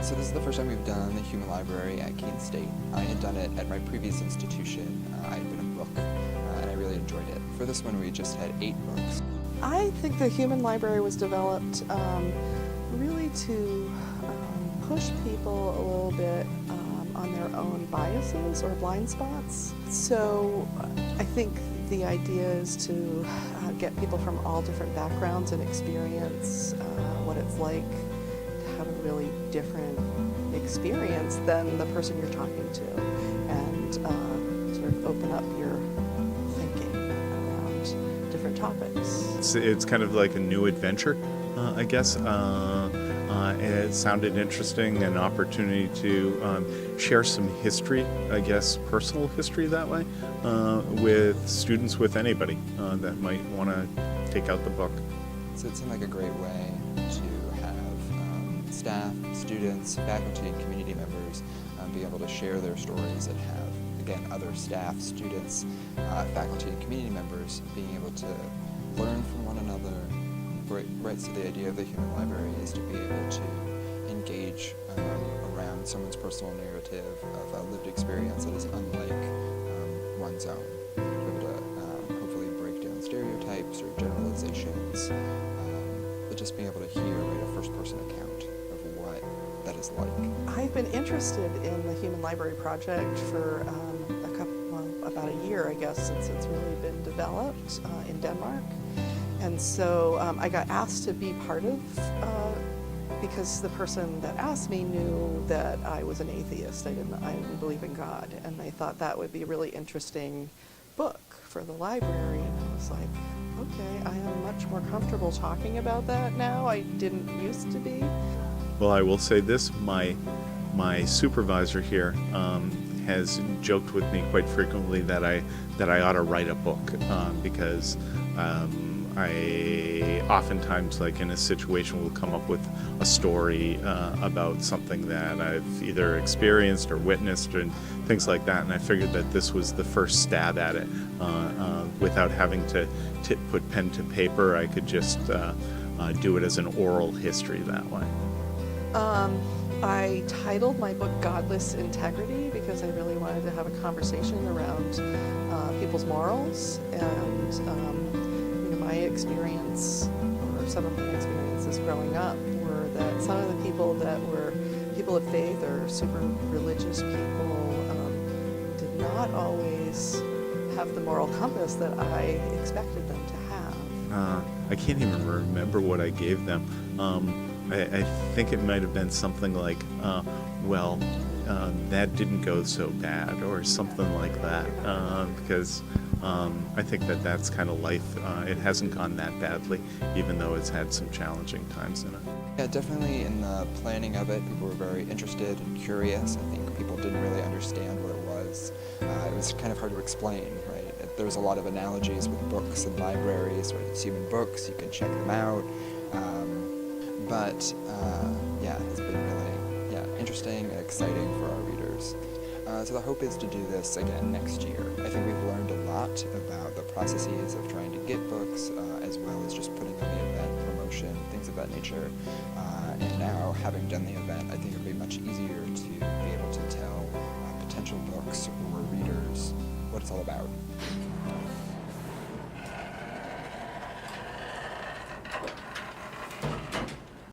So this is the first time we've done the Human Library at Keene State. I had done it at my previous institution. I had been a book, and I really enjoyed it. For this one, we just had 8 books. I think the Human Library was developed really to push people a little bit on their own biases or blind spots. So I think the idea is to get people from all different backgrounds and experience what it's like to have a really different experience than the person you're talking to, and sort of open up your thinking around different topics. It's kind of like a new adventure, I guess. It sounded interesting, an opportunity to share some history, I guess, personal history that way, with students, with anybody that might want to take out the book. So it seemed like a great way to have staff, students, faculty, and community members be able to share their stories and have, again, other staff, students, faculty, and community members being able to learn from one another. Right, so the idea of the Human Library is to be able to engage around someone's personal narrative of a lived experience that is unlike one's own. To be able to hopefully break down stereotypes or generalizations, but just being able to hear a first-person account of what that is like. I've been interested in the Human Library project for about a year, I guess, since it's really been developed in Denmark. And so I got asked to be part of, because the person that asked me knew that I was an atheist. I didn't believe in God, and I thought that would be a really interesting book for the library. And I was like, okay, I am much more comfortable talking about that now. I didn't used to be. Well, I will say this, my supervisor here has joked with me quite frequently that I ought to write a book, because I oftentimes, like in a situation, will come up with a story about something that I've either experienced or witnessed and things like that, and I figured that this was the first stab at it. Without having to put pen to paper, I could just do it as an oral history that way. I titled my book Godless Integrity because I really wanted to have a conversation around people's morals, and my experience, or some of my experiences growing up, were that some of the people that were people of faith or super religious people did not always have the moral compass that I expected them to have. I can't even remember what I gave them. I think it might have been something like, that didn't go so bad, or something like that, because I think that that's kind of life. It hasn't gone that badly, even though it's had some challenging times in it. Yeah, definitely in the planning of it, people were very interested and curious. I think people didn't really understand what it was. It was kind of hard to explain, right? There was a lot of analogies with books and libraries, right? It's human books, you can check them out. Yeah, it's been really interesting and exciting for our readers. So the hope is to do this again next year. I think we've learned a lot about the processes of trying to get books, as well as just putting on the event, promotion, things of that nature. And now, having done the event, I think it'll be much easier to be able to tell potential books or readers what it's all about.